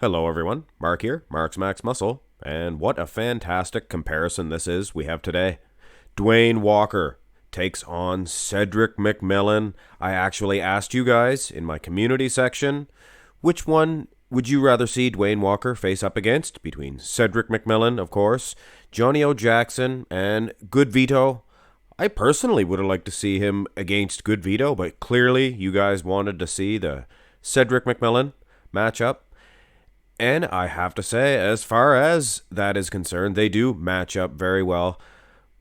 Hello everyone, Mark here, Mark's Max Muscle, and what a fantastic comparison this is we have today. Dwayne Walker takes on Cedric McMillan. I actually asked you guys in my community section, which one would you rather see Dwayne Walker face up against? Between Cedric McMillan, of course, Johnny O. Jackson, and Good Vito. I personally would have liked to see him against Good Vito, but clearly you guys wanted to see the Cedric McMillan matchup. And I have to say, as far as that is concerned, they do match up very well.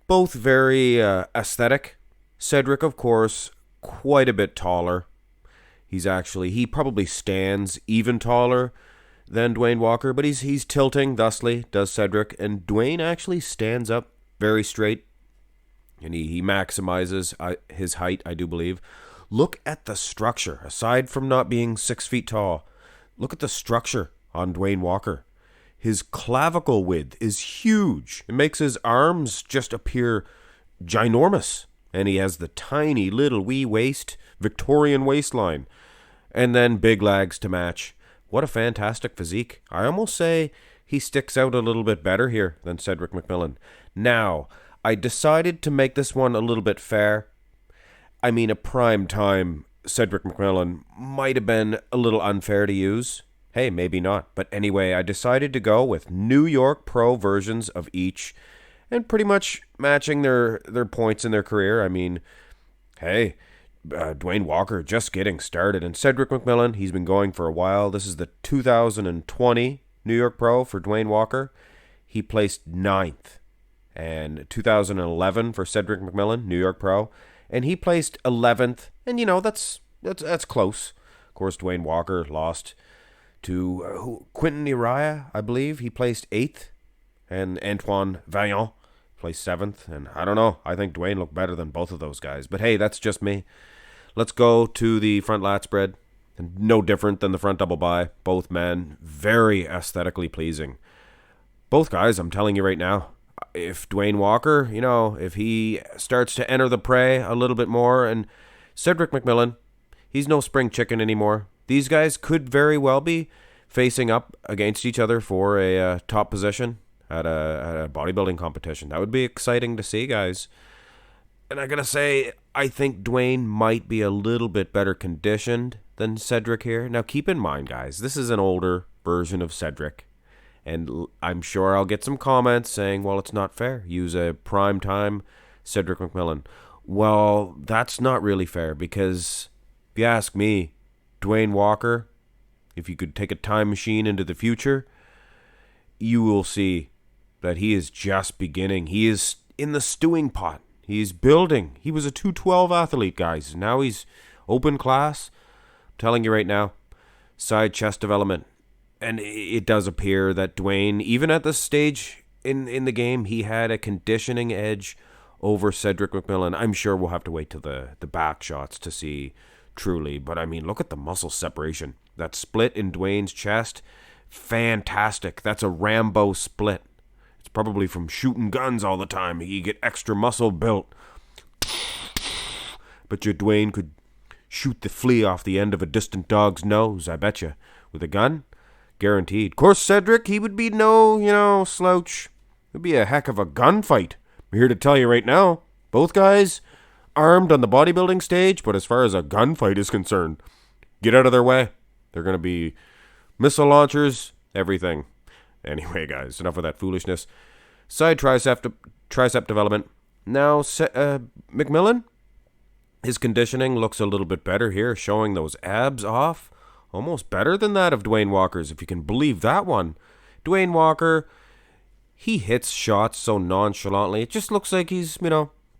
Both very aesthetic. Cedric, of course, quite a bit taller. He probably stands even taller than Dwayne Walker, but he's tilting thusly, does Cedric. And Dwayne actually stands up very straight, and he maximizes his height, I do believe. Look at the structure. Aside from not being 6 feet tall, look at the structure on Dwayne Walker. His clavicle width is huge. It makes his arms just appear ginormous. And he has the tiny little wee waist, Victorian waistline. And then big legs to match. What a fantastic physique. I almost say he sticks out a little bit better here than Cedric McMillan. Now, I decided to make this one a little bit fair. I mean, a prime time Cedric McMillan might have been a little unfair to use. Hey, maybe not. But anyway, I decided to go with New York Pro versions of each and pretty much matching their points in their career. I mean, hey, Dwayne Walker just getting started. And Cedric McMillan, he's been going for a while. This is the 2020 New York Pro for Dwayne Walker. He placed 9th. And 2011 for Cedric McMillan, New York Pro. And he placed 11th. And, you know, that's close. Of course, Dwayne Walker lost to Quentin Uriah, I believe. He placed 8th. And Antoine Vaillant placed 7th. And I don't know. I think Dwayne looked better than both of those guys. But hey, that's just me. Let's go to the front lat spread. And no different than the front double by. Both men, very aesthetically pleasing. Both guys, I'm telling you right now, if Dwayne Walker, if he starts to enter the prey a little bit more, and Cedric McMillan, he's no spring chicken anymore. These guys could very well be facing up against each other for a top position at a bodybuilding competition. That would be exciting to see, guys. And I gotta say, I think Dwayne might be a little bit better conditioned than Cedric here. Now, keep in mind, guys, this is an older version of Cedric. And I'm sure I'll get some comments saying, well, it's not fair. Use a primetime Cedric McMillan. Well, that's not really fair because, if you ask me, Dwayne Walker, if you could take a time machine into the future, you will see that he is just beginning. He is in the stewing pot. He's building. He was a 212 athlete, guys. Now he's open class. I'm telling you right now, side chest development. And it does appear that Dwayne, even at this stage in the game, he had a conditioning edge over Cedric McMillan. I'm sure we'll have to wait till the back shots to see truly. But I mean, look at the muscle separation. That split in Dwayne's chest, fantastic. That's a Rambo split. It's probably from shooting guns all the time. You get extra muscle built. But your Dwayne could shoot the flea off the end of a distant dog's nose, I bet you. With a gun? Guaranteed. Of course, Cedric, he would be no, slouch. It would be a heck of a gunfight. I'm here to tell you right now, both guys armed on the bodybuilding stage, but as far as a gunfight is concerned, get out of their way. They're going to be missile launchers, everything. Anyway, guys, enough of that foolishness. Side tricep development. Now, McMillan, his conditioning looks a little bit better here, showing those abs off. Almost better than that of Dwayne Walker's, if you can believe that one. Dwayne Walker, he hits shots so nonchalantly. It just looks like he's,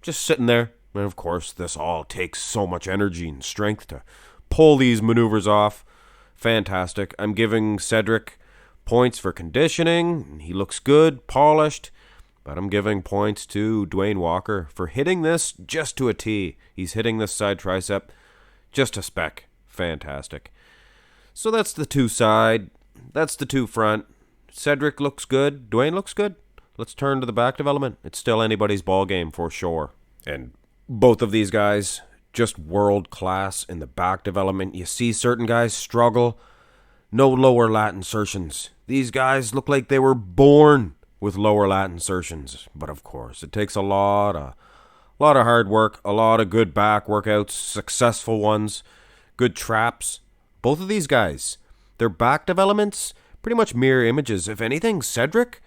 just sitting there. And of course, this all takes so much energy and strength to pull these maneuvers off. Fantastic. I'm giving Cedric points for conditioning. He looks good, polished. But I'm giving points to Dwayne Walker for hitting this just to a T. He's hitting this side tricep just a spec. Fantastic. So that's the two side. That's the two front. Cedric looks good. Dwayne looks good. Let's turn to the back development. It's still anybody's ball game for sure. And both of these guys, just world class in the back development. You see certain guys struggle. No lower lat insertions. These guys look like they were born with lower lat insertions. But of course, it takes a lot of hard work, a lot of good back workouts, successful ones, good traps. Both of these guys, their back developments, pretty much mirror images. If anything, Cedric,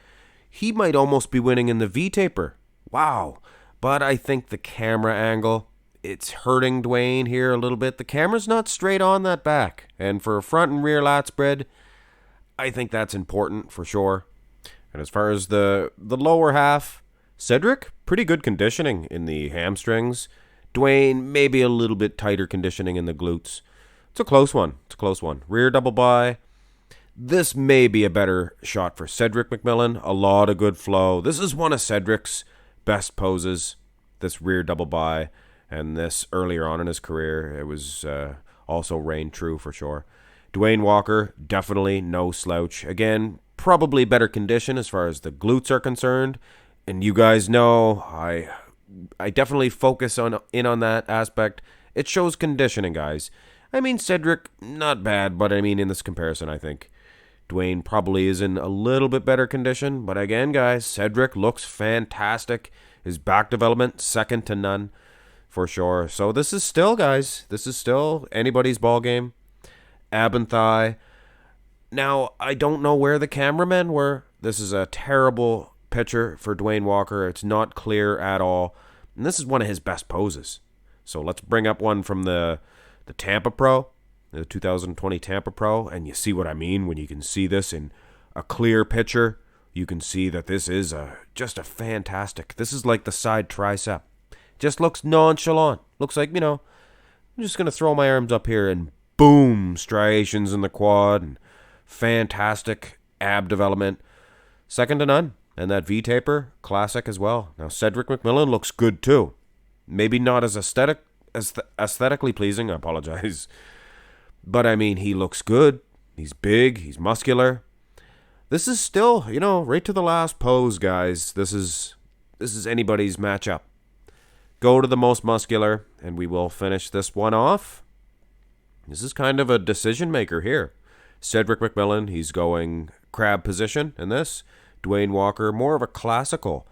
he might almost be winning in the V-taper. Wow. But I think the camera angle, it's hurting Dwayne here a little bit. The camera's not straight on that back. And for a front and rear lat spread, I think that's important for sure. And as far as the lower half, Cedric, pretty good conditioning in the hamstrings. Dwayne, maybe a little bit tighter conditioning in the glutes. It's a close one. Rear double bi. This may be a better shot for Cedric McMillan. A lot of good flow. This is one of Cedric's best poses, this rear double bi. And this earlier on in his career, it was also reigned true for sure. Dwayne Walker, definitely no slouch. Again, probably better condition as far as the glutes are concerned. And you guys know, I definitely focus in on that aspect. It shows conditioning, guys. I mean, Cedric, not bad, but I mean, in this comparison, I think Dwayne probably is in a little bit better condition. But again, guys, Cedric looks fantastic. His back development, second to none, for sure. So this is still, guys, anybody's ball game. Ab and thigh. Now, I don't know where the cameramen were. This is a terrible picture for Dwayne Walker. It's not clear at all. And this is one of his best poses. So let's bring up one from the Tampa Pro, the 2020 Tampa Pro, and you see what I mean when you can see this in a clear picture. You can see that this is just a fantastic. This is like the side tricep. Just looks nonchalant. Looks like, I'm just going to throw my arms up here and boom, striations in the quad and fantastic ab development. Second to none. And that V-taper, classic as well. Now, Cedric McMillan looks good too. Maybe not as aesthetically pleasing, I apologize. But, I mean, he looks good. He's big. He's muscular. This is still, right to the last pose, guys. This is anybody's matchup. Go to the most muscular, and we will finish this one off. This is kind of a decision maker here. Cedric McMillan, he's going crab position in this. Dwayne Walker, more of a classical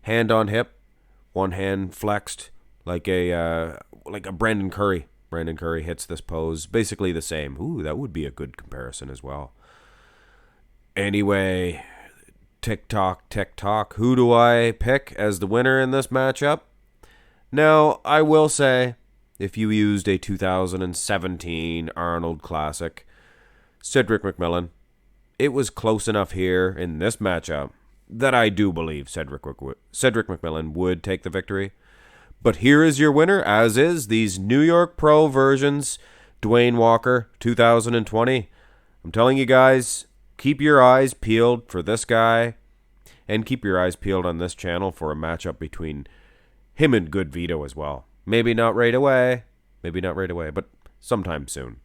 hand on hip, one hand flexed like a Brandon Curry. Brandon Curry hits this pose, basically the same. Ooh, that would be a good comparison as well. Anyway, tick-tock. Who do I pick as the winner in this matchup? Now, I will say, if you used a 2017 Arnold Classic, Cedric McMillan, it was close enough here in this matchup that I do believe Cedric McMillan would take the victory. But here is your winner, as is these New York Pro versions, Dwayne Walker 2020. I'm telling you guys, keep your eyes peeled for this guy, and keep your eyes peeled on this channel for a matchup between him and Good Vito as well. Maybe not right away, but sometime soon.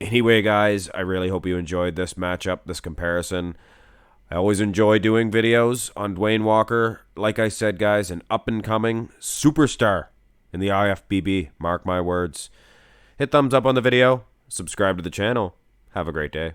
Anyway, guys, I really hope you enjoyed this matchup, this comparison. I always enjoy doing videos on Dwayne Walker. Like I said, guys, an up-and-coming superstar in the IFBB. Mark my words. Hit thumbs up on the video. Subscribe to the channel. Have a great day.